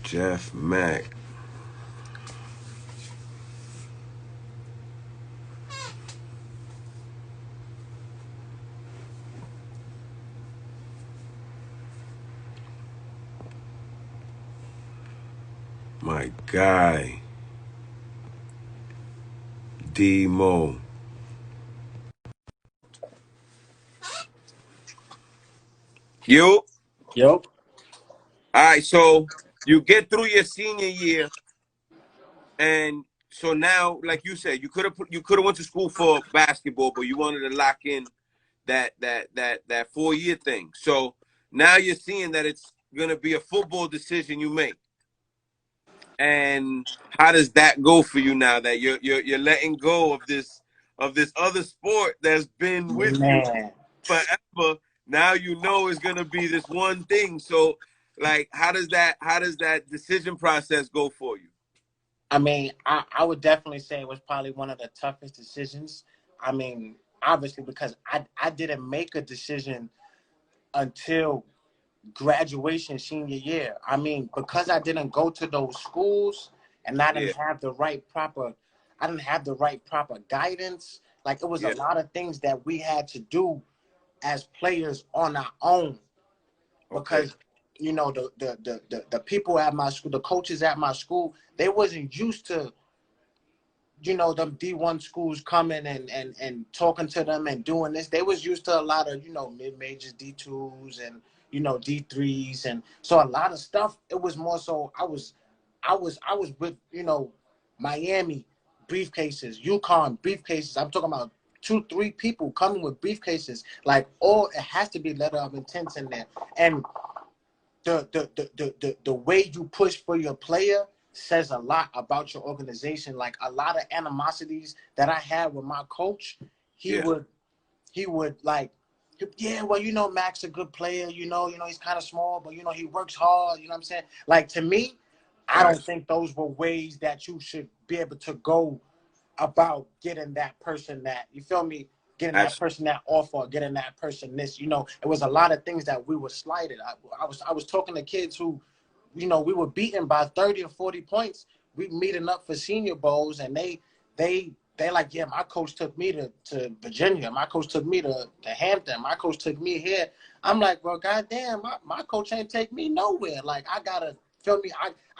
Jeff Mack. My guy, D-Mo. You? Yep. All right, so you get through your senior year, and so now, like you said, you could have went to school for basketball, but you wanted to lock in that 4 year thing. So now you're seeing that it's gonna be a football decision you make. And how does that go for you now that you're letting go of this other sport that's been with you Man. forever? Now you know it's gonna be this one thing. So like how does that decision process go for you? I mean, I would definitely say it was probably one of the toughest decisions. I mean, obviously because I didn't make a decision until graduation senior year. I mean, because I didn't go to those schools and Yeah, I didn't have the right proper guidance. Like it was a yeah, lot of things that we had to do as players on our own okay. because the people at my school, the coaches at my school, they wasn't used to them D1 schools coming and talking to them and doing this. They was used to a lot of mid majors, D2s and D3s, and so a lot of stuff. It was more so I was with Miami briefcases, UConn briefcases. I'm talking about 2-3 people coming with briefcases. Like all it has to be letter of intents in there, and the way you push for your player says a lot about your organization. Like a lot of animosities that I had with my coach, he Yeah, would he would like, yeah, well, Mack's a good player, he's kind of small, but he works hard, you know what I'm saying? Like to me, I right. don't think those were ways that you should be able to go about getting that person that, you feel me, getting that Absolutely. person that offer, getting that person this, it was a lot of things that we were slighted. I was talking to kids who, we were beaten by 30 or 40 points. We meeting up for senior bowls, and they like, yeah, my coach took me to Virginia. My coach took me to Hampton. My coach took me here. I'm like, well, goddamn, my coach ain't take me nowhere. Like I gotta, feel me.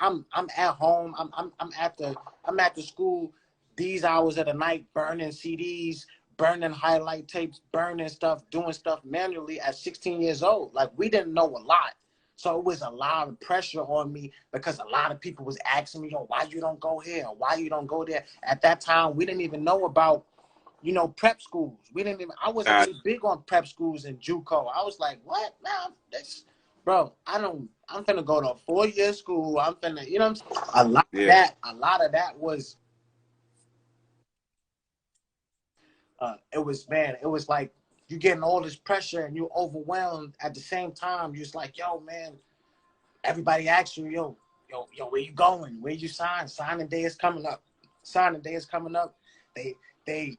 I'm at home. I'm at the school these hours of the night, burning CDs, burning highlight tapes, burning stuff, doing stuff manually at 16 years old. Like we didn't know a lot. So it was a lot of pressure on me because a lot of people was asking me, yo, why you don't go here? Why you don't go there? At that time, we didn't even know about, prep schools. I wasn't Uh, really big on prep schools in JUCO. I was like, what? Nah, bro, I'm finna go to a 4-year school. I'm finna, you know what I'm saying? yeah, A lot of that was, it was like you getting all this pressure and you're overwhelmed at the same time. You're just like, yo, man, everybody asks you, yo, where you going? Where you sign? Signing day is coming up. Signing day is coming up. They they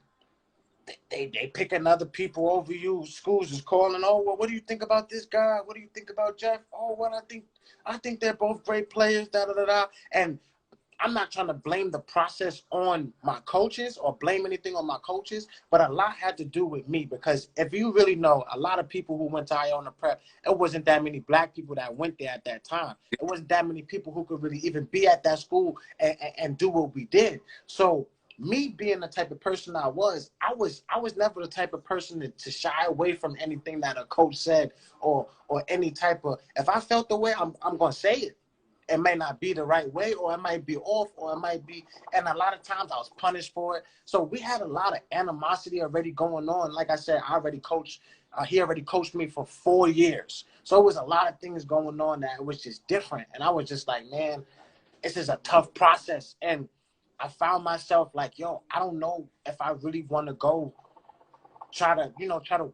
they picking other people over you. Schools is calling. Oh, well, what do you think about this guy? What do you think about Jeff? Oh, well, I think they're both great players. Da da da da. And I'm not trying to blame the process on my coaches or blame anything on my coaches, but a lot had to do with me because if you really know, a lot of people who went to Iona Prep, it wasn't that many black people that went there at that time. It wasn't that many people who could really even be at that school and do what we did. So me being the type of person I was never the type of person to shy away from anything that a coach said or any type of, if I felt the way, I'm gonna say it. It may not be the right way, or it might be off, or it might be, and a lot of times I was punished for it. So we had a lot of animosity already going on. Like I said, he already coached me for 4 years. So it was a lot of things going on that it was just different. And I was just like, man, this is a tough process. And I found myself like, yo, I don't know if I really want to go try to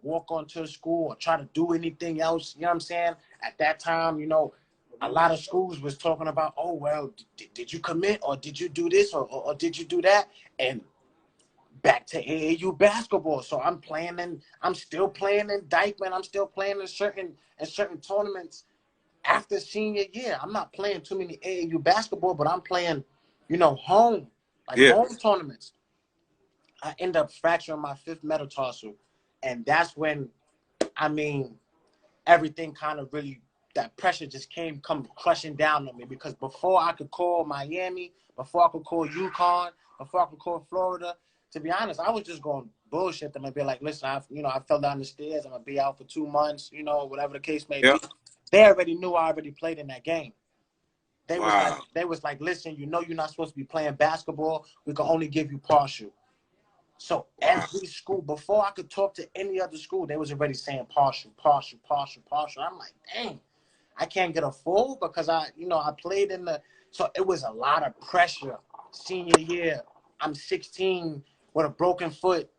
walk onto a school or try to do anything else. You know what I'm saying? At that time, a lot of schools was talking about, oh, well, did you commit or did you do this or did you do that? And back to AAU basketball. So I'm still playing in Dykeman. I'm still playing in certain tournaments After senior year, I'm not playing too many AAU basketball, but I'm playing, you know, home, like Yeah. home tournaments. I end up fracturing my fifth metatarsal. And that's when, I mean, everything kind of really, that pressure just come crushing down on me, because before I could call Miami, before I could call UConn, before I could call Florida, to be honest, I was just going bullshit them and be like, listen, I fell down the stairs. I'm going to be out for 2 months, you know, whatever the case may Yeah. be. They already knew I already played in that game. Wow. They was like, listen, you know, you're not supposed to be playing basketball. We can only give you partial. So Wow. every school, before I could talk to any other school, they was already saying partial, partial, partial, partial. I'm like, dang, I can't get a full because I played in the. So it was a lot of pressure. Senior year, I'm 16 with a broken foot,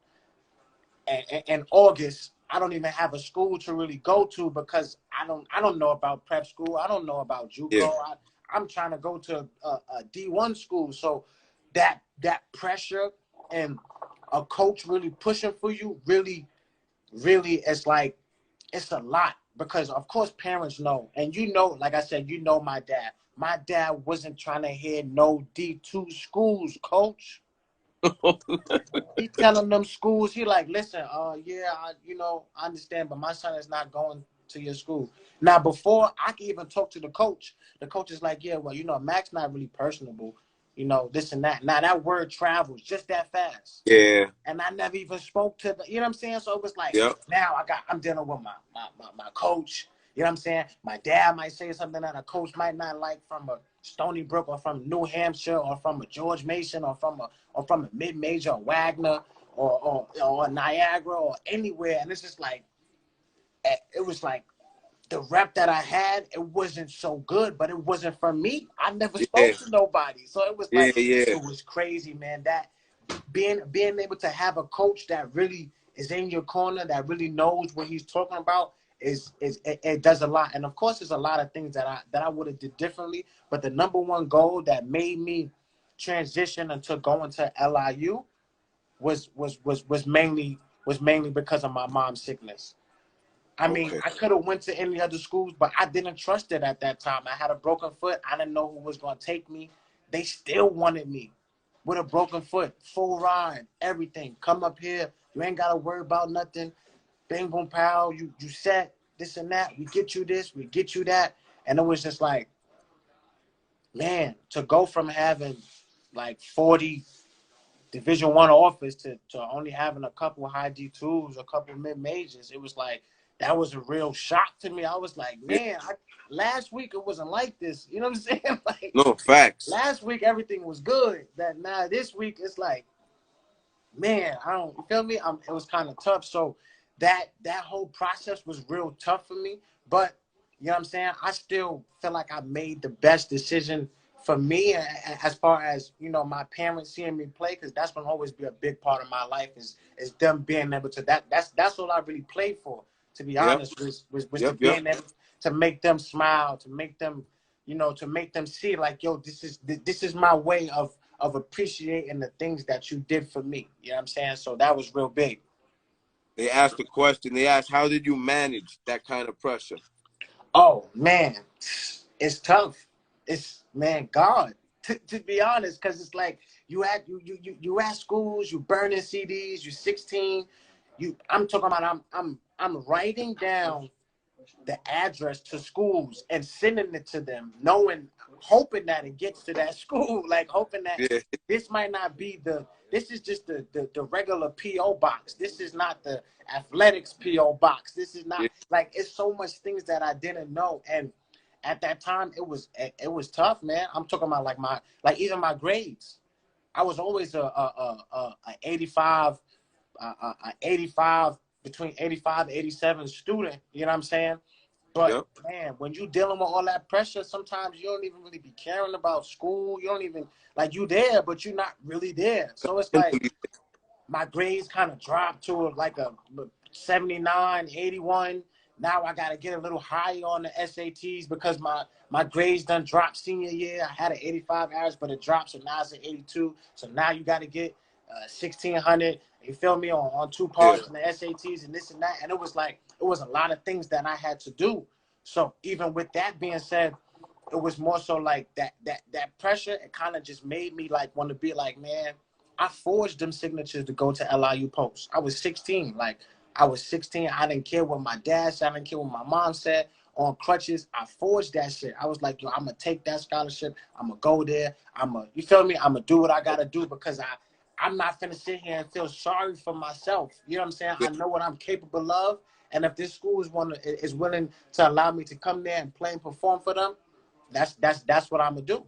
and August, I don't even have a school to really go to because I don't know about prep school. I don't know about Yeah. JUCO. I'm trying to go to a D1 school. So that pressure and a coach really pushing for you really, really, it's like, it's a lot, because of course parents know. And you know, like I said, you know, my dad wasn't trying to hear no D2 schools, coach. He telling them schools, he like, listen, yeah, I understand, but my son is not going to your school. Now, before I can even talk to the coach is like, yeah, well, you know, Mack's not really personable, you know, this and that. Now that word travels just that fast. Yeah. And I never even spoke to the, you know what I'm saying? So it was like, Yep. now I'm dealing with my coach. You know what I'm saying? My dad might say something that a coach might not like, from a Stony Brook or from New Hampshire or from a George Mason or from a mid-major, or Wagner or Niagara or anywhere. And it's just like, it was like, the rep that I had, it wasn't so good, but it wasn't for me. I never Yeah. spoke to nobody. So it was Yeah. like, Yeah. it was crazy, man. That being able to have a coach that really is in your corner, that really knows what he's talking about, it does a lot. And of course, there's a lot of things that I would have did differently. But the number one goal that made me transition into going to LIU was mainly because of my mom's sickness. I mean, Okay. I could have went to any other schools, but I didn't trust it at that time. I had a broken foot. I didn't know who was going to take me. They still wanted me with a broken foot, full ride, everything. Come up here. You ain't got to worry about nothing. Bing, boom, pow. You set this and that. We get you this. We get you that. And it was just like, man, to go from having like 40 Division I offers to only having a couple high D2s, a couple mid majors, it was like, that was a real shock to me. I was like, Yeah. man, last week it wasn't like this. You know what I'm saying? Like, No, facts. last week everything was good. That now this week it's like, man, I don't, you feel me? It was kind of tough. So that whole process was real tough for me. But you know what I'm saying? I still feel like I made the best decision for me, as far as, you know, my parents seeing me play, because that's going to always be a big part of my life, is them being able to, that's all I really played for, to be Yep. honest, was to Yep. Yep. being able to make them smile, to make them, you know, to make them see like, yo, this is my way of appreciating the things that you did for me. You know what I'm saying? So that was real big. They asked the question. They asked, how did you manage that kind of pressure? Oh man, it's tough. It's, man, God, to be honest, because it's like you at schools, you burning CDs, you 16, I'm talking about, I'm writing down the address to schools and sending it to them, hoping that it gets to that school, like hoping that Yeah. this might not be this is just the regular PO box. This is not the athletics PO box. This is not, Yeah. like, it's so much things that I didn't know. And at that time it was tough, man. I'm talking about like even my grades. I was always a 85, 85, between 85 and 87 student, you know what I'm saying? But Yep. man, when you dealing with all that pressure, sometimes you don't even really be caring about school. You don't even, like, you there, but you're not really there. So it's like my grades kind of dropped to like a 79, 81. Now I got to get a little higher on the SATs because my grades done dropped senior year. I had an 85 average, but it dropped, so now it's an 82. So now you got to get 1,600. You feel me, on two Yeah. parts in the SATs and this and that. And it was like, it was a lot of things that I had to do. So even with that being said, it was more so like that pressure. It kind of just made me like want to be like, man, I forged them signatures to go to LIU Post. I was 16. Like I was 16. I didn't care what my dad said. I didn't care what my mom said. On crutches, I forged that shit. I was like, yo, I'm gonna take that scholarship. I'm gonna go there. You feel me? I'm gonna do what I gotta do because I'm not finna sit here and feel sorry for myself. You know what I'm saying? I know what I'm capable of. And if this school is willing to allow me to come there and play and perform for them, that's what I'm gonna do.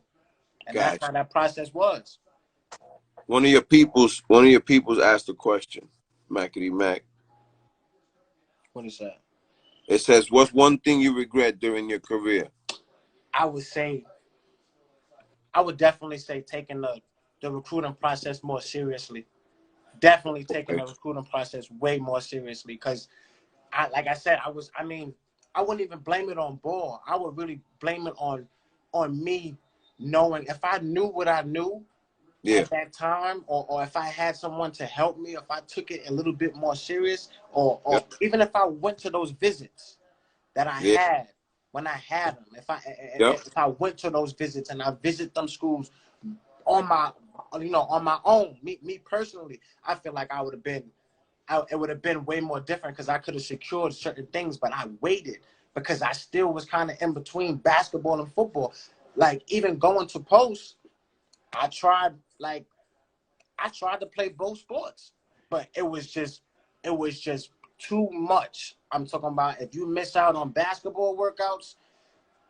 And that's Gotcha. how that process was. One of your peoples asked a question, Mackety Mac. What is that? It says, "What's one thing you regret during your career?" I would say, I would definitely say taking the recruiting process more seriously. Definitely taking Okay. the recruiting process way more seriously. Because like I said, I wouldn't even blame it on Ball. I would really blame it on me knowing if I knew what I knew Yeah. at that time, or if I had someone to help me, if I took it a little bit more serious, or Yep. even if I went to those visits that I Yeah. had when I had them, Yep. if I went to those visits and I visit them schools on my on my own, me personally, I feel like it would have been way more different because I could have secured certain things, but I waited because I still was kind of in between basketball and football. Like even going to post, I tried like I tried to play both sports, but it was just too much. I'm talking about if you miss out on basketball workouts,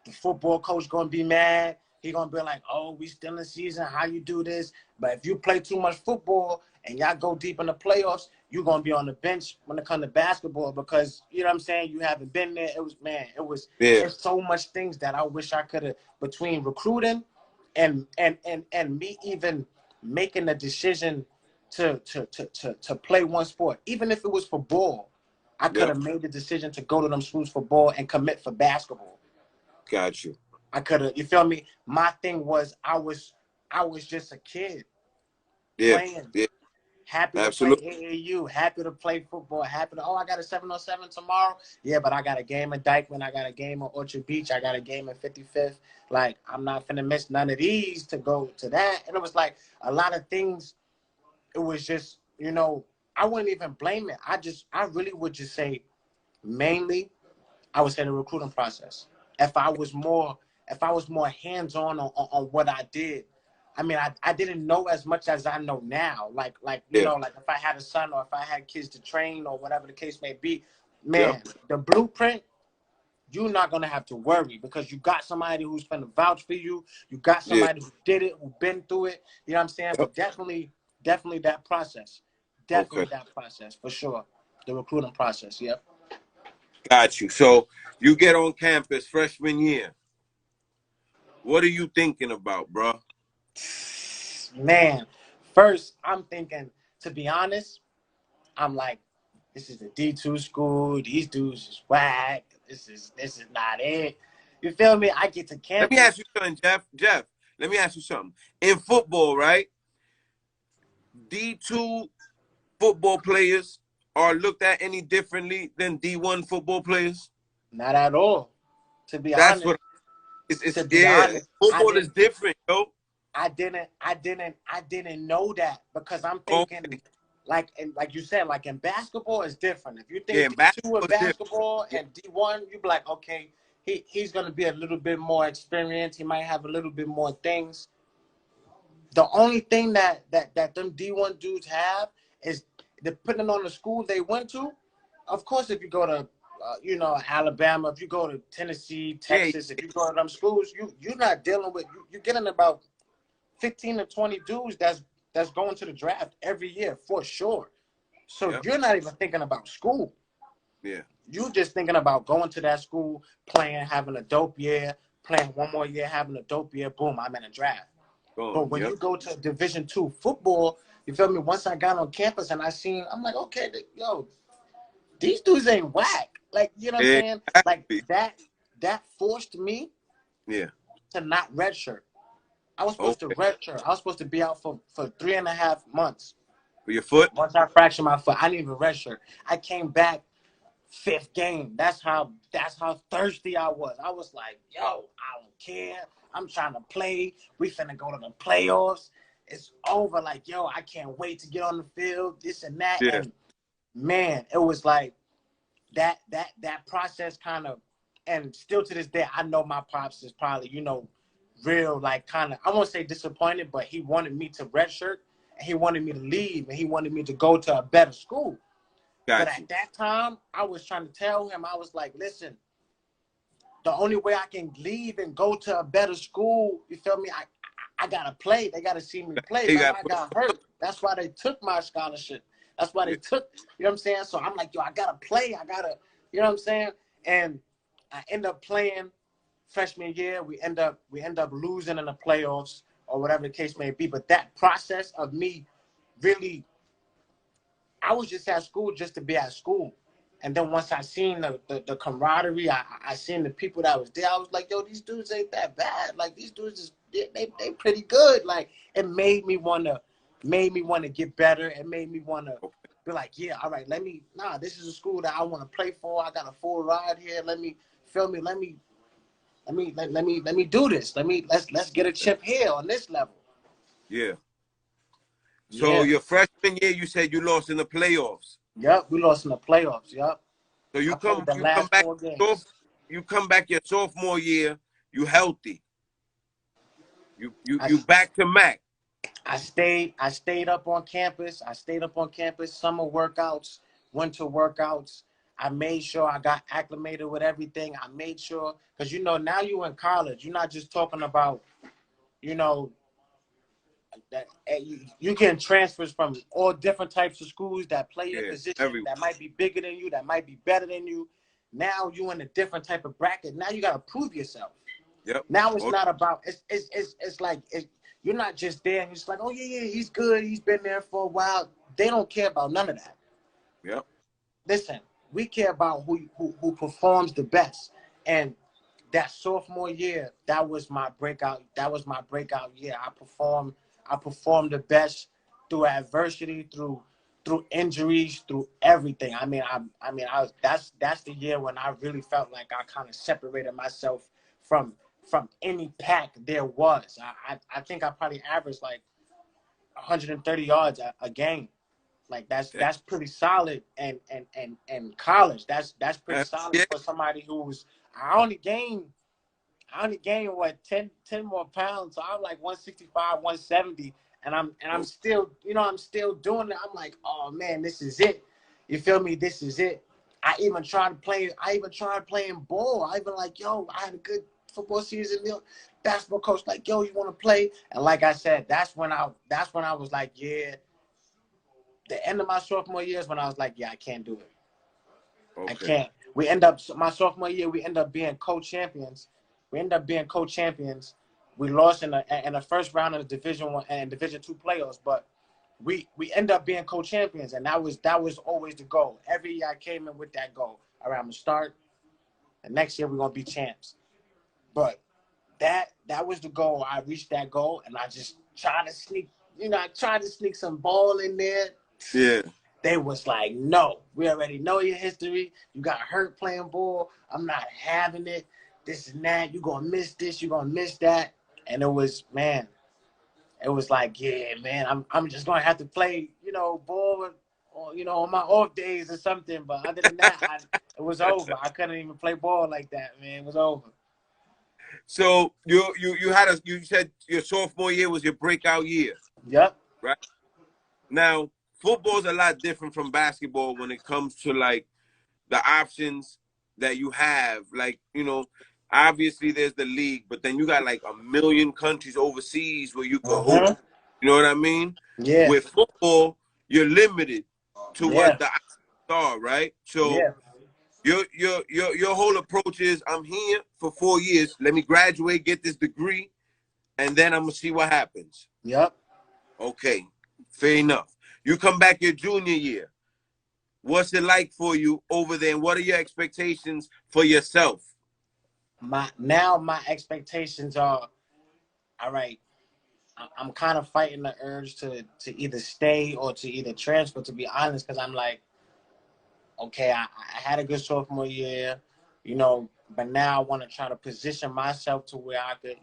the football coach gonna be mad. He gonna be like, "Oh, we still in season. How you do this?" But if you play too much football and y'all go deep in the playoffs, you're gonna be on the bench when it comes to basketball because you know what I'm saying. You haven't been there. Yeah. It's so much things that I wish I could have between recruiting and me even making the decision to play one sport, even if it was for ball. I could Yep. have made the decision to go to them schools for ball and commit for basketball. Got you. I could have, you feel me? My thing was I was just a kid Yeah. playing, Yeah. happy to play Absolutely. AAU, happy to play football, happy to I got a 7-on-7 tomorrow. Yeah, but I got a game in Dykeman, I got a game in Orchard Beach, I got a game in 55th. Like I'm not finna miss none of these to go to that. And it was like a lot of things, it was just, I wouldn't even blame it. I really would just say mainly I would say the recruiting process. If I was more, hands-on on what I did, I mean, I didn't know as much as I know now. Yeah. Like if I had a son or if I had kids to train or whatever the case may be, Yep. man, the blueprint, you're not gonna have to worry because you got somebody who's gonna vouch for you. You got Yeah. somebody who did it, who been through it. You know what I'm saying? Yep. But definitely that process. Okay. Definitely that process for sure. The recruiting process. Yep. Got you. So you get on campus freshman year. What are you thinking about, bro? Man, first I'm thinking, to be honest, I'm like, this is the D2 school. These dudes is whack. This is not it. You feel me? I get to Let me campus. ask you something, Jeff. Jeff, let me ask you something. In football, right? D2 football players are looked at any differently than D1 football players? Not at all. To be That's honest, what it's to be yeah. honest, Football is different, yo. I didn't know that because I'm thinking Okay. like you said, like in basketball it's different. If you Yeah, think D2 in basketball is different. basketball Yeah, and D1, you be like, okay, he's gonna be a little bit more experienced. He might have a little bit more things. The only thing that them D1 dudes have is depending on the school they went to. Of course, if you go to Alabama, if you go to Tennessee, yeah, Texas, if you go to them schools, you're not dealing with you're getting about 15 to 20 dudes that's going to the draft every year for sure. So yeah, you're not even thinking about school. yeah. You're just thinking about going to that school, playing, having a dope year, playing one more year, having a dope year. Boom, I'm in a draft. Go on. But when Yep. you go to Division II football, you feel me? Once I got on campus and I'm like, okay, yo, these dudes ain't whack. Like, you know what I'm saying? Like Exactly. that forced me Yeah. to not redshirt. I was supposed to Okay. redshirt. I was supposed to be out for 3.5 months. For your foot? Once I fractured my foot, I didn't even redshirt. I came back fifth game. That's how thirsty I was. I was like, yo, I don't care. I'm trying to play. We finna go to the playoffs. It's over. Like, yo, I can't wait to get on the field, this and that. Yeah. And man, it was like that process kind of, and still to this day, I know my pops is probably, you know, real, like, kind of, I won't say disappointed, but he wanted me to redshirt, and he wanted me to leave, and he wanted me to go to a better school. But Got you. at that time, I was trying to tell him, I was like, listen, the only way I can leave and go to a better school, you feel me? I gotta play. They gotta see me play. You Remember, got I got hurt. That's why they took my scholarship. That's why they took, you know what I'm saying? So I'm like, yo, I gotta play. I gotta, you know what I'm saying? And I end up playing freshman year. We end up losing in the playoffs or whatever the case may be. But that process of me really, I was just at school just to be at school. And then once I seen the camaraderie, I seen the people that was there, I was like, yo, these dudes ain't that bad. Like, these dudes is they pretty good. Like, it made me wanna get better. It made me wanna be like, yeah, all right, this is a school that I wanna play for. I got a full ride here. Let me do this. Let's get a chip here on this level. Yeah. So Yeah. your freshman year, you said you lost in the playoffs. Yep, we lost in the playoffs. Yep. So I played the last 4 games. you come back your sophomore year, you healthy. I, You back to Mack. I stayed up on campus. Summer workouts, winter workouts. I made sure I got acclimated with everything. I made sure, because, you know, now you in college. You're not just talking about, you know, that you getting transfers from all different types of schools that play your position, Everywhere. that might be bigger than you, that might be better than you. Now you in a different type of bracket. Now you got to prove yourself. Yep. Now it's not about, it's like, you're not just there and it's like, oh yeah, he's good, he's been there for a while. They don't care about none of that. Yep. Listen, we care about who performs the best. And that sophomore year, that was my breakout year. I performed the best through adversity, through injuries, through everything. That's the year when I really felt like I kind of separated myself from any pack there was. I think I probably averaged like 130 yards a game. Like, that's pretty solid. And college, that's pretty solid Yeah. for somebody who's, I only gained what, 10 more pounds. So I'm like 165, 170, and I'm still, you know, I'm still doing it. I'm like, oh man, this is it. You feel me? This is it. I even tried playing ball. I even like, yo, I had a good football season. Basketball coach like, yo, you want to play? And like I said, that's when I was like, yeah. The end of my sophomore year is when I was like, yeah, I can't do it. Okay. I can't. My sophomore year, we end up being co-champions. We lost in the first round of the Division I and Division II playoffs, but we end up being co-champions, and that was always the goal. Every year I came in with that goal. All right, I'm gonna start, and next year we're gonna be champs. But that was the goal. I reached that goal, and I just tried to sneak. You know, I tried to sneak some ball in there. Yeah. They was like, no, we already know your history. You got hurt playing ball. I'm not having it. This and that. You're going to miss this. You're going to miss that. And it was like, yeah, man, I'm just going to have to play, you know, ball, or, you know, on my off days or something. But other than that, it was over. I couldn't even play ball like that, man. It was over. So you said your sophomore year was your breakout year. Yep. Right? Now, football's a lot different from basketball when it comes to like the options that you have. Like, you know, obviously there's the league, but then you got like a million countries overseas where you could hoop. You know what I mean? Yeah. With football, you're limited to what the options are, right? So your whole approach is, I'm here for 4 years. Let me graduate, get this degree, and then I'm gonna see what happens. Yep. Okay, fair enough. You come back your junior year. What's it like for you over there, and what are your expectations for yourself? My expectations are, all right, I'm kind of fighting the urge to either stay or to either transfer, to be honest, because I'm like, okay, I had a good sophomore year, you know, but now I want to try to position myself to where I could,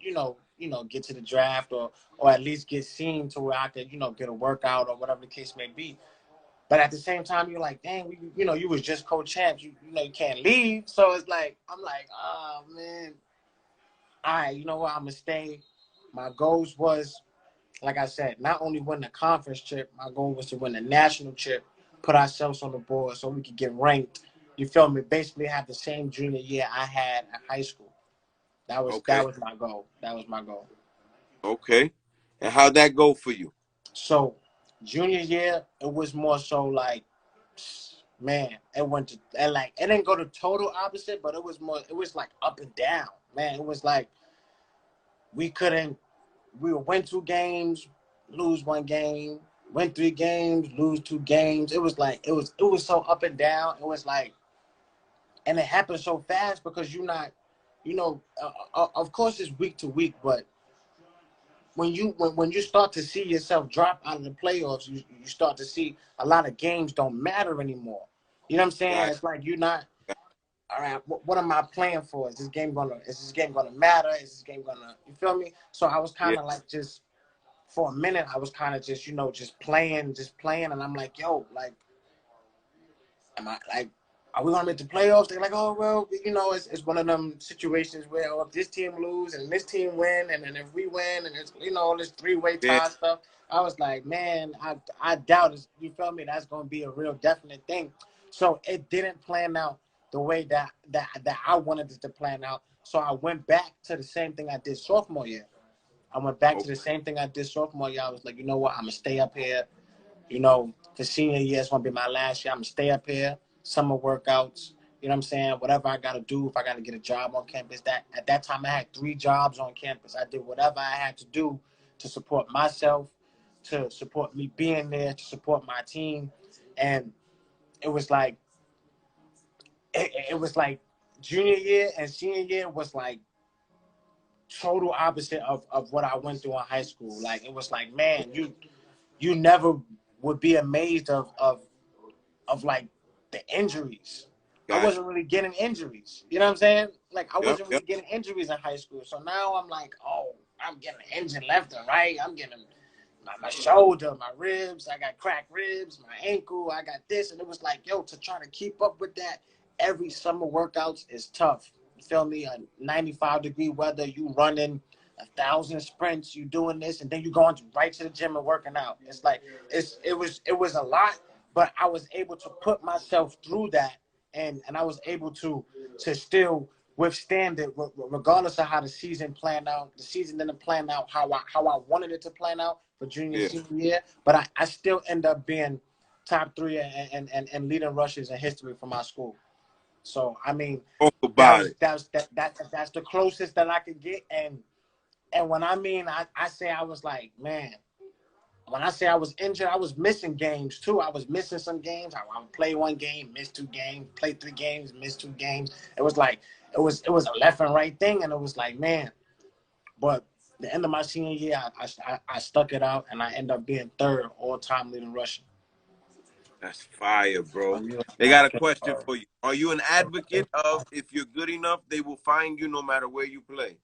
get to the draft or at least get seen to where I could, get a workout or whatever the case may be. But at the same time, you're like, dang, you was just co-champs. You can't leave. So it's like, I'm like, oh, man. All right, you know what? I'm going to stay. My goals was, like I said, not only win the conference chip, my goal was to win the national chip, put ourselves on the board so we could get ranked. You feel me? Basically have the same junior year I had in high school. That Okay. was my goal. That was my goal. Okay. And how'd that go for you? So junior year, it was more so like, man, it went to and like it didn't go to total opposite, but it was like up and down. Man, it was like we couldn't we would win 2 games, lose 1 game, win 3 games, lose 2 games. It was like it was so up and down. It was like, and it happened so fast because you're not, of course it's week to week, but when you start to see yourself drop out of the playoffs, you start to see a lot of games don't matter anymore. You know what I'm saying? Got It's like you're not, all right, what am I playing for? Is this game gonna matter? Is this game gonna, you feel me? So I was yeah, kind of like just for a minute, I was kind of just, just playing, and I'm like, yo, like, am I like, are we gonna make the playoffs? They're like, oh well, it's one of them situations where if this team lose and this team win, and then if we win, and it's all this three-way yeah, tie stuff. I was like, man, I doubt it. You feel me? That's gonna be a real definite thing. So it didn't plan out the way that I wanted it to plan out. So I went back to the same thing I did sophomore year. I went back to the okay, same thing I did sophomore year. I was like, you know what? I'm gonna stay up here. For senior year, it's gonna be my last year. I'm gonna stay up here. Summer workouts. You know what I'm saying? Whatever I gotta do, if I gotta get a job on campus. That at that time I had 3 jobs on campus. I did whatever I had to do to support myself, to support me being there, to support my team, and it was like it was like junior year and senior year was like total opposite of what I went through in high school. Like it was like, man, you never would be amazed of like the injuries. I got wasn't really getting injuries. You know what I'm saying? Like I you. Yep, wasn't yep, really getting injuries in high school. So now I'm like, oh, I'm getting injured left and right. I'm getting my shoulder, my ribs. I got cracked ribs, my ankle. I got this, and it was like, yo, to try to keep up with that every summer workouts is tough. You feel me? A 95-degree weather, you running 1,000 sprints, you doing this, and then you going right to the gym and working out. It's like it was a lot, but I was able to put myself through that, and I was able to still withstand it regardless of how the season planned out. The season didn't plan out how I wanted it to plan out for junior and yeah. senior year, but I still end up being top 3 and leading rushes in history for my school. So I mean, Talk about it. that's the closest that I could get. And when I mean I say I was like, man, when I say I was injured, I was missing games too. I was missing some games. I would play 1 game, miss 2 games, play 3 games, miss 2 games. It was like it was a left and right thing, and it was like, man. But the end of my senior year, I stuck it out, and I ended up being 3rd all-time leading rusher. That's fire, bro. On US They got a question basketball. for you. Are you an advocate of if you're good enough, they will find you no matter where you play?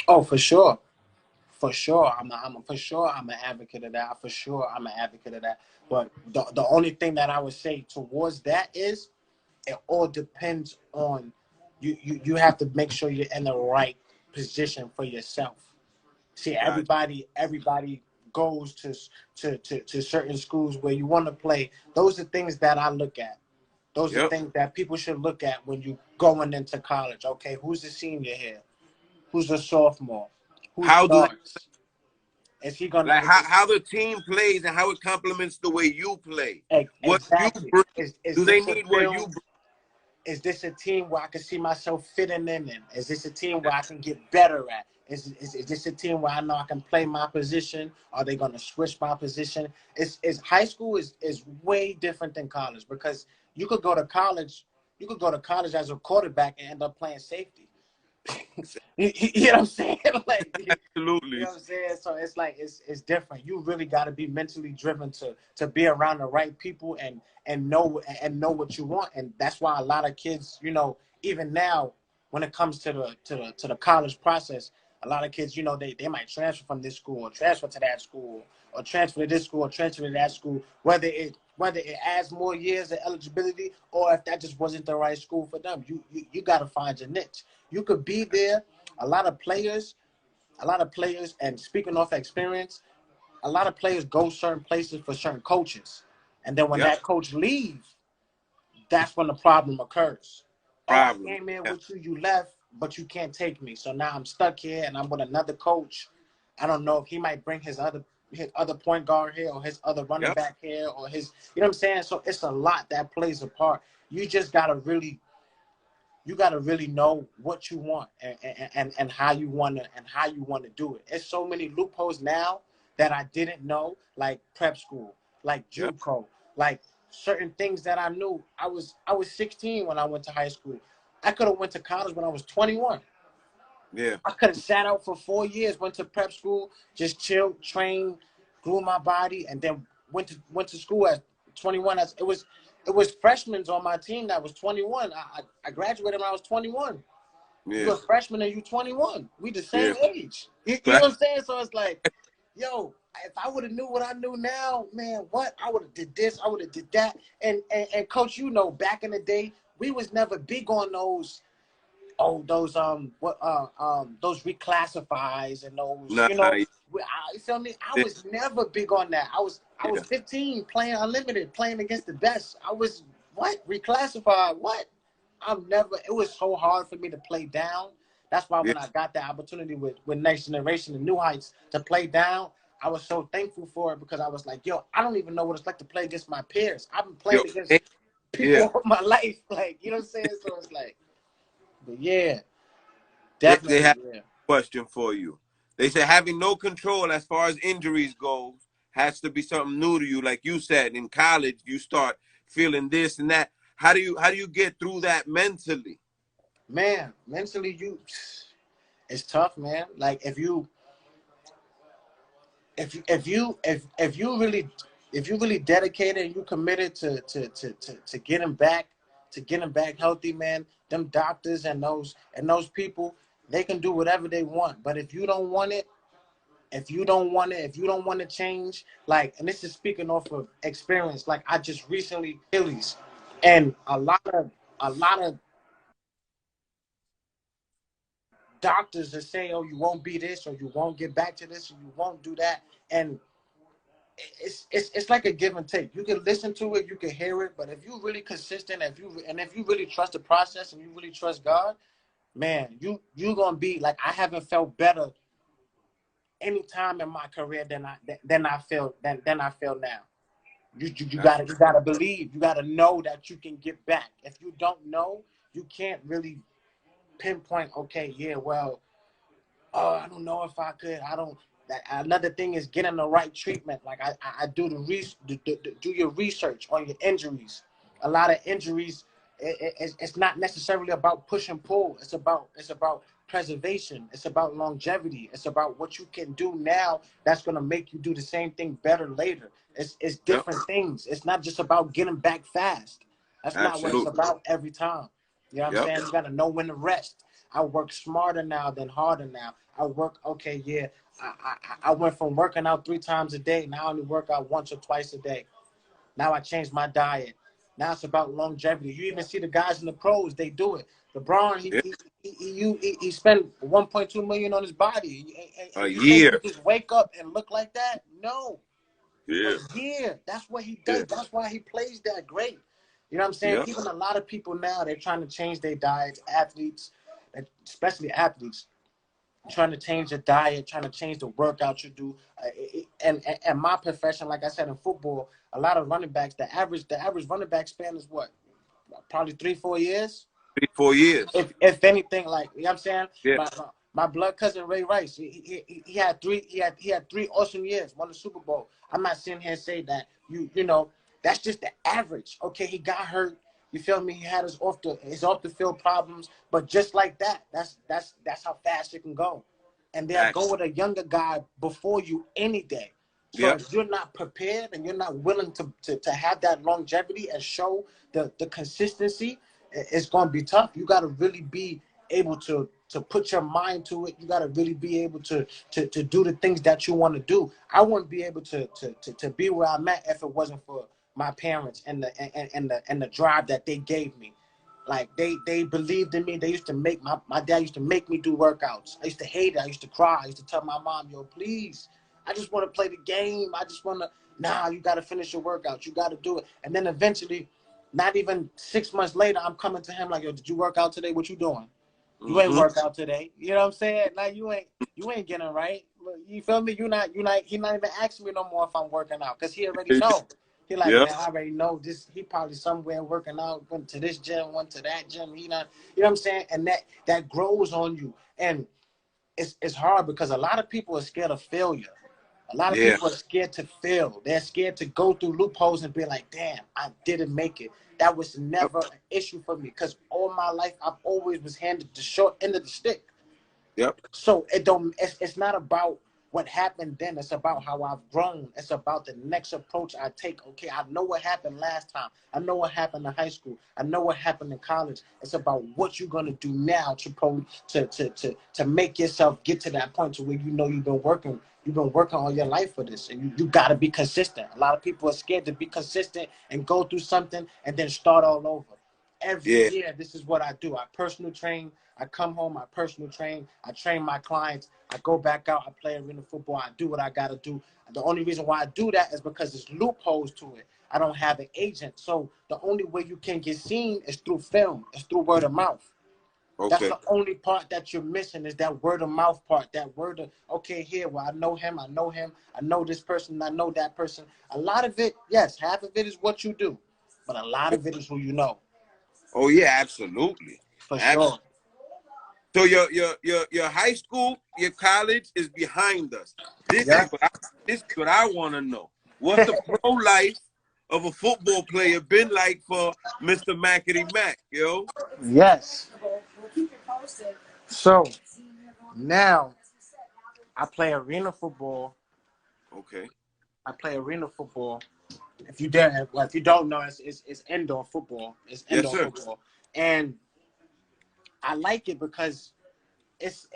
Oh, for sure. For sure, for sure I'm an advocate of that. For sure, I'm an advocate of that. But the only thing that I would say towards that is it all depends on you have to make sure you're in the right position for yourself. See, Gotcha. everybody goes to certain schools where you want to play. Those are things that I look at. Those are Yep. things that people should look at when you going into college. Okay, who's the senior here? Who's the sophomore? Who How do they starts? Is he gonna? like how the team plays and how it complements the way you play? What you Exactly. bring? Is Do they this a need what you field? bring? Is this a team where I can see myself fitting in? Is this a team where I can get better at? Is this a team where I know I can play my position? Are they going to switch my position? Is high school is way different than college because you could go to college as a quarterback and end up playing safety. You know what I'm saying? Like, you Absolutely. know what I'm saying? So it's like it's different. You really got to be mentally driven to be around the right people and know what you want. And that's why a lot of kids, you know, even now when it comes to the college process, a lot of kids, you know, they might transfer from this school or transfer to that school or transfer to this school or transfer to that school, whether it adds more years of eligibility or if that just wasn't the right school for them. You got to find your niche. You could be there. A lot of players, and speaking off experience, a lot of players go certain places for certain coaches, and then when Yep. that coach leaves, that's when the problem occurs. Oh, I Problem. came in Yeah. with you, you left, but you can't take me. So now I'm stuck here, and I'm with another coach. I don't know if he might bring his other point guard here, or his other running Yep. back here, or his, you know what I'm saying. So it's a lot that plays a part. You just gotta really know what you want and how you want to do it. There's so many loopholes now that I didn't know, like prep school, like Yep. JUCO, like certain things that I knew. I was 16 when I went to high school. I could have went to college when I was 21. Yeah. I could have sat out for 4 years, went to prep school, just chilled, trained, grew my body, and then went to school at 21. It was freshmen on my team that was 21. I graduated when I was 21. Yeah. You're a freshman and you 21. We the Yeah. same age. You know what I'm saying? So it's like, yo, if I would have knew what I knew now, man, what I would have did this, I would have did that. And coach, you know, back in the day, we was never big on those. Oh, those reclassifies and those, Nah. you know, you feel me? I Yeah. was never big on that. I was Yeah. 15 playing unlimited, playing against the best. I was what reclassified? What? I'm never. It was so hard for me to play down. That's why Yeah. when I got the opportunity with Next Generation and New Heights to play down, I was so thankful for it because I was like, yo, I don't even know what it's like to play against my peers. I've been Yo. playing against people Yeah. all my life, like, you know what I'm saying? So it's like, but yeah. They Definitely, have yeah. a question for you. They say having no control as far as injuries goes has to be something new to you. Like you said, in college, you start feeling this and that. How do you get through that mentally? Man, mentally, it's tough, man. Like if you really dedicated and you committed to getting back healthy, man. Them doctors and those people, they can do whatever they want. But if you don't want it, if you don't want to change, like, and this is speaking off of experience, like I just recently Achilles, and a lot of doctors that say, "Oh, you won't be this, or you won't get back to this, or you won't do that," and it's like a give and take. You can listen to it, you can hear it, but if you really consistent, if you really trust the process and you really trust God, man, you gonna be like, I haven't felt better any time in my career than I feel now. You That's gotta believe, you gotta know that you can get back. If you don't know, you can't really pinpoint. Okay, yeah, well, oh, I don't know if I could. I don't. Another thing is getting the right treatment. Like I do do your research on your injuries. A lot of injuries, it's not necessarily about push and pull. It's about preservation. It's about longevity. It's about what you can do now that's gonna make you do the same thing better later. It's yep. different things. It's not just about getting back fast. That's not what it's Absolutely. about every time. You know what I'm Yep. saying? You gotta know when to rest. I work smarter now than harder now. I work, okay, yeah. I went from working out 3 times a day. Now I only work out once or twice a day. Now I changed my diet. Now it's about longevity. You even see the guys in the pros, they do it. LeBron, he Yeah. he he spent 1.2 million on his body. A You think he year. just wake up and look like that? No, a Yeah. year. That's what he Yeah. does. That's why he plays that great. You know what I'm saying? Yep. Even a lot of people now, they're trying to change their diets. Athletes, especially athletes, trying to change your diet, trying to change the workout you do. And my profession, like I said, in football, a lot of running backs, the average running back span is what? Probably 3-4 years. 3 4 years. If anything, like, you know what I'm saying? Yeah. My blood cousin Ray Rice, he had three awesome years, won the Super Bowl. I'm not sitting here saying that you know that's just the average. Okay, he got hurt. You feel me? He had his off the field problems, but just like that, that's how fast it can go. And they'll go Facts. with a younger guy before you any day. So Yep. if you're not prepared and you're not willing to have that longevity and show the consistency, it's gonna be tough. You gotta really be able to put your mind to it. You gotta really be able to do the things that you want to do. I wouldn't be able to be where I'm at if it wasn't for my parents and the drive that they gave me. Like they believed in me. They used to make my dad used to make me do workouts. I used to hate it. I used to cry. I used to tell my mom, yo, please, I just want to play the game. I just want to, nah, you got to finish your workout. You got to do it. And then eventually, not even 6 months later, I'm coming to him like, yo, did you work out today? What you doing? You ain't Mm-hmm. work out today. You know what I'm saying? Like you ain't getting it right. You feel me? He not even asking me no more if I'm working out because he already know. He like, Yep. man, I already know this. He probably somewhere working out, went to this gym, went to that gym. He not, you know what I'm saying? And that grows on you. And it's hard because a lot of people are scared of failure. A lot of Yeah. people are scared to fail. They're scared to go through loopholes and be like, damn, I didn't make it. That was Yep. never an issue for me because all my life I've always was handed the short end of the stick. Yep. So it's not about what happened then. It's about how I've grown. It's about the next approach I take. Okay, I know what happened last time. I know what happened in high school. I know what happened in college. It's about what you're gonna do now to make yourself get to that point to where you know you've been working all your life for this. And you gotta be consistent. A lot of people are scared to be consistent and go through something and then start all over. Every Yeah. year, this is what I do. I personal train. I come home, I personal train. I train my clients. I go back out. I play arena football. I do what I got to do. The only reason why I do that is because there's loopholes to it. I don't have an agent. So the only way you can get seen is through film. It's through word of mouth. That's Okay. the only part that you're missing is that word of mouth part. That word of, okay, here, well, I know him. I know him. I know this person. I know that person. A lot of it, yes, half of it is what you do. But a lot of it is who you know. Oh yeah, absolutely. For Absolutely. sure. So your high school, your college is behind us. Yeah. This is what I want to know. What's the pro life of a football player been like for Mr. Mackety Mack, yo? Yes. So now I play arena football. Okay. I play arena football. If you dare, well, if you don't know, it's indoor football. It's Yes, indoor sir. football, and I like it because it's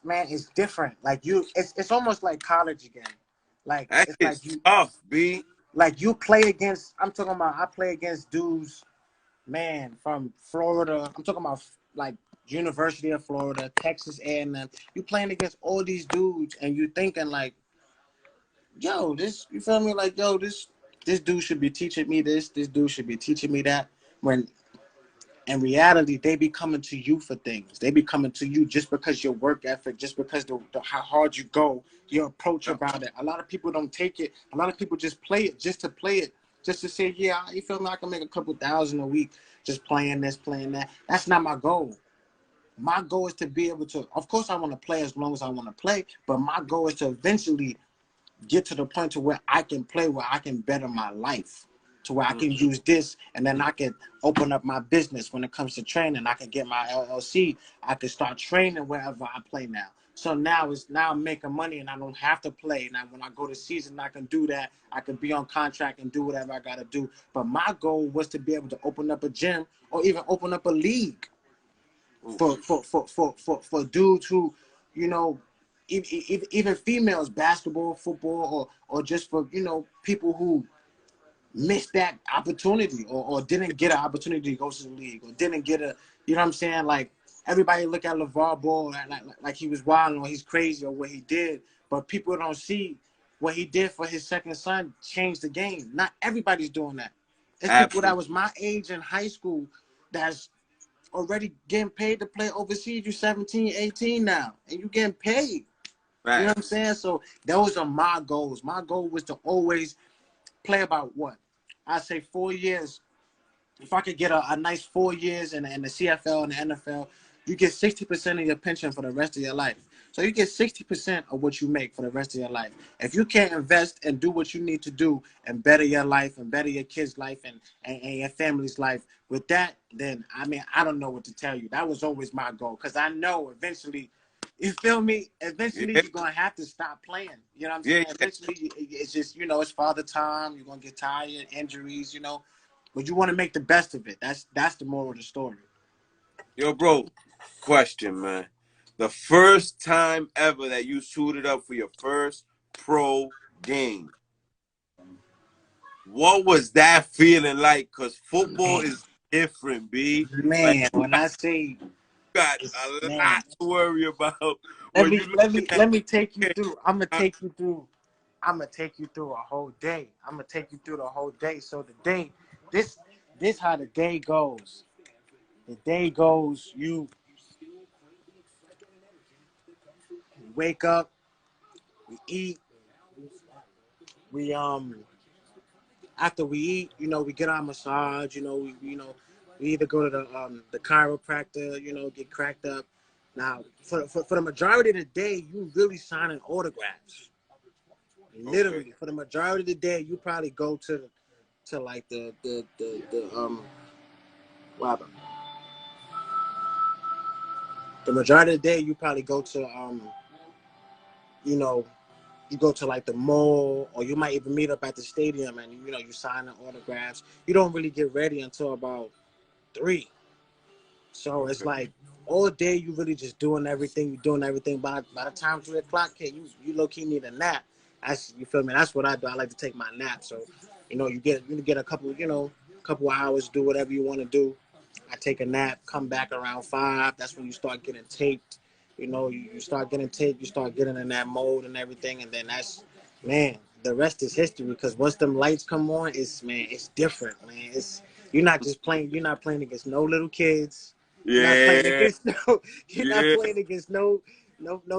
man, it's different. Like it's almost like college again. Like That it's is tough, B. like you play against. I'm talking about. I play against dudes, man, from Florida. I'm talking about like University of Florida, Texas A&M. You playing against all these dudes, and you thinking like, yo, this, you feel me? Like, yo, this dude should be teaching me this. This dude should be teaching me that. When in reality, they be coming to you for things. They be coming to you just because your work ethic, just because how hard you go, your approach Yep. about it. A lot of people don't take it. A lot of people just play it just to play it, just to say, yeah, you feel me? I can make a couple thousand a week just playing this, playing that. That's not my goal. My goal is to be able to, of course, I want to play as long as I want to play, but my goal is to eventually get to the point to where I can play, where I can better my life, to where I can use this, and then I can open up my business when it comes to training. I can get my LLC. I can start training wherever I play now. So now I'm making money and I don't have to play. Now when I go to season, I can do that. I can be on contract and do whatever I gotta do. But my goal was to be able to open up a gym or even open up a league for Oof. dudes who, you know, even females, basketball, football, or just for, you know, people who missed that opportunity or didn't get an opportunity to go to the league or didn't get a, you know what I'm saying? Like everybody look at LeVar Ball like he was wild or he's crazy or what he did, but people don't see what he did for his second son changed the game. Not everybody's doing that. It's people that Absolutely. was my age in high school that's already getting paid to play overseas. You 17, 18 now, and you getting paid. You know what I'm Facts. saying? So those are my goals. My goal was to always play about what? I say 4 years. If I could get a nice 4 years in the CFL and the NFL, you get 60% of your pension for the rest of your life. So you get 60% of what you make for the rest of your life. If you can't invest and do what you need to do and better your life and better your kids' life and your family's life with that, then I mean, I don't know what to tell you. That was always my goal because I know eventually, you feel me? Eventually, Yeah, you're going to have to stop playing. You know what I'm yeah, saying? Eventually, it's just, you know, it's father time. You're going to get tired, injuries, you know. But you want to make the best of it. That's the moral of the story. Yo, bro, question, man. The first time ever that you suited up for your first pro game, what was that feeling like? Because football is different, B. Like, Man, when I say you got it's a man, lot to worry about let when me you let looking me at let me take you through. uh, I'm gonna take you through a whole day. I'm gonna take you through the whole day. So the day, this how the day goes. The day goes. You wake up, we eat, we after we eat, you know, we get our massage. We either go to the chiropractor, you know, get cracked up. Now, for the majority of the day, you really signing autographs. okay. Literally, for the majority of the day, you probably go to like the what happened? The majority of the day, you probably go to you know, you go to like the mall, or you might even meet up at the stadium, and you know, you sign the autographs. You don't really get ready until about 3. So it's Okay. like all day you really just doing everything. You're doing everything. By the time 3 o'clock hit, you low key need a nap. That's, you feel me? That's what I do. I like to take my nap. So, you know, you get a couple, you know, couple hours, do whatever you want to do. I take a nap, come back around 5. That's when you start getting taped. You know, you start getting taped, you start getting in that mode and everything, and then that's, man, the rest is history. Because once them lights come on, it's different, man. You're not just playing. You're not playing against no little kids. You're not playing Yeah, against no. You're not yeah, playing against no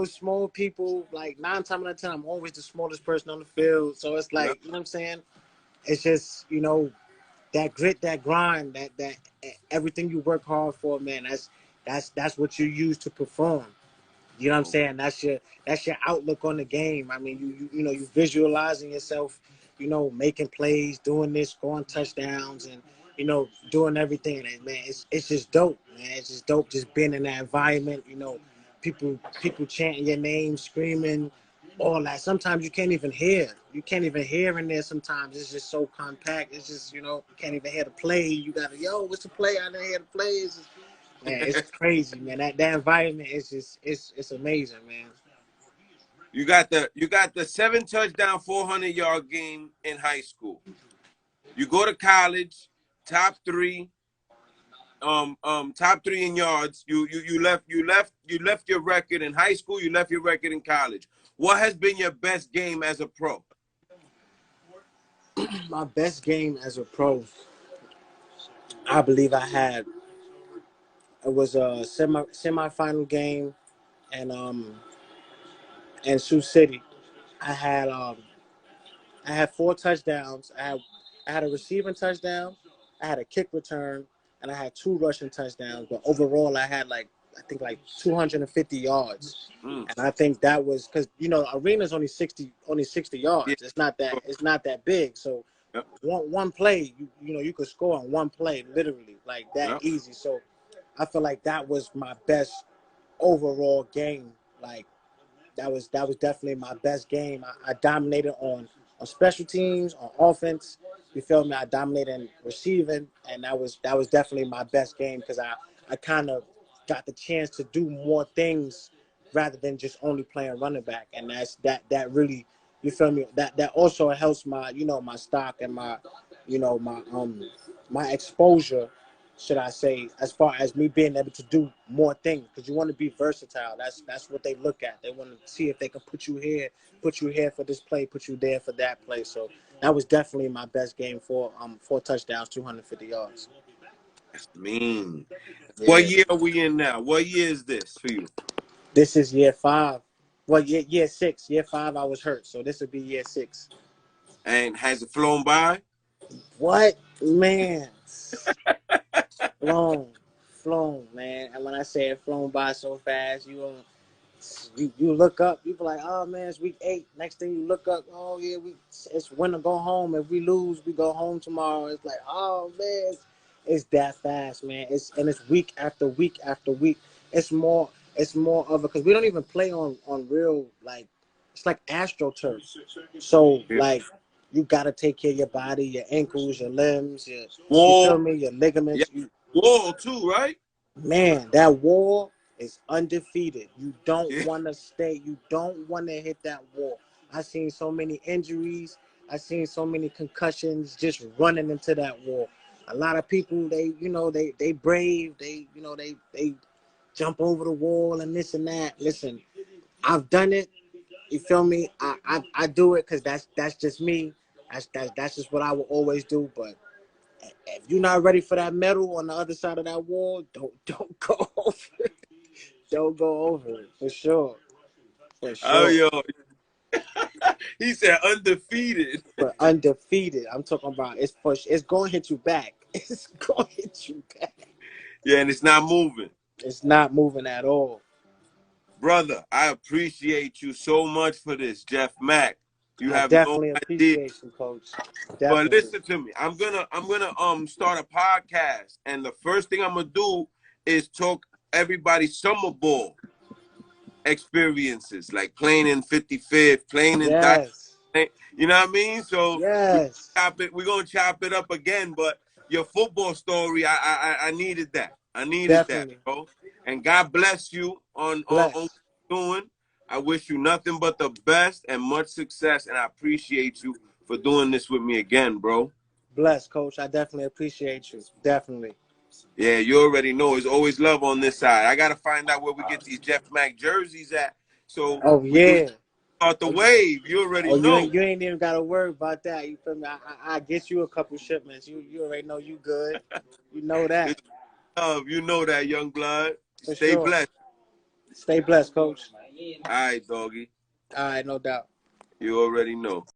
small people. Like 9 times out of 10, I'm always the smallest person on the field. So it's yeah. like, you know what I'm saying? It's just, you know, that grit, that grind, that everything you work hard for, man. That's what you use to perform. You know what I'm saying? That's your outlook on the game. I mean, you know, you visualizing yourself, you know, making plays, doing this, scoring touchdowns, and you know, doing everything. And man, it's just dope, man. It's just dope just being in that environment. You know, people chanting your name, screaming, all that. Sometimes you can't even hear. You can't even hear in there. Sometimes it's just so compact. It's just, you know, you can't even hear the play. You gotta, yo, what's the play? I didn't hear the play. It's just, man, it's crazy, man. That environment is just it's amazing, man. You got the 7 touchdown, 400-yard game in high school. You go to college, top three, top three in yards. You left your record in high school. You left your record in college. What has been your best game as a pro? My best game as a pro, I believe I had, it was a semifinal game, and in Sioux City. I had um I had 4 touchdowns. I had a receiving touchdown, I had a kick return, and I had 2 rushing touchdowns. But overall, I had like, I think like 250 yards. Mm, And I think that was because, you know, arena's only 60 yeah, yards. It's not that big. So yep, one play, you know, you could score on one play, literally, like that yep. easy. So I feel like that was my best overall game. Like that was definitely my best game. I dominated on special teams, on offense. You feel me? I dominated in receiving, and that was definitely my best game because I kind of got the chance to do more things rather than just only playing running back, and that really, you feel me? That also helps my, you know, my stock and my, you know, my exposure, should I say, as far as me being able to do more things, because you want to be versatile. That's what they look at. They want to see if they can put you here for this play, put you there for that play. So that was definitely my best game for 4 touchdowns, 250 yards. That's mean. What Yeah. year are we in now? What year is this for you? This is year 5. Well, year 6. Year 5, I was hurt, so this would be year 6. And has it flown by? What, man? Flown, flown, man. And when I say it flown by so fast, you look up, you be like, oh man, it's week 8. Next thing you look up, oh yeah, it's winter, go home. If we lose, we go home tomorrow. It's like, oh man, it's that fast, man. It's week after week after week. It's more of a, because we don't even play on real, like, it's like AstroTurf. So Yeah. like, you gotta take care of your body, your ankles, your limbs, you feel Wall. me, your Yeah. ligaments. Wall too, right? Man, that wall is undefeated. You don't Yeah. want to stay. You don't want to hit that wall. I seen so many injuries. I seen so many concussions just running into that wall. A lot of people, they brave. They jump over the wall and this and that. Listen, I've done it. You feel me? I do it because that's just me. That's just what I will always do. But if you're not ready for that medal on the other side of that wall, don't go over it. Don't go over it, for sure. For Oh, sure. yo. He said undefeated. But undefeated, I'm talking about, it's going to hit you back. It's going to hit you back. Yeah, and it's not moving. It's not moving at all. Brother, I appreciate you so much for this, Jeff Mack. You I have no definitely idea. appreciate you, Coach. But Definitely. listen to me. I'm gonna start a podcast, and the first thing I'm gonna do is talk everybody's summer ball experiences, like playing in 55th, playing in Diamond. Yes. You know what I mean? So Yes. we're gonna chop it up again. But your football story, I needed that. I needed that, Definitely. bro. And God bless you on what Bless. you're doing. I wish you nothing but the best and much success. And I appreciate you for doing this with me again, bro. Bless, Coach. I definitely appreciate you. Definitely. Yeah, you already know. There's always love on this side. I gotta find out where we get these Jeff Mack jerseys at, so Oh, we can yeah. start the wave. You already Oh, you know. ain't you ain't even got to worry about that. You feel me? I get you a couple shipments. You already know you good. You know that It's love. You know that, young blood. for Stay sure. blessed. Stay blessed, Coach. All right, doggy. All right, no doubt. You already know.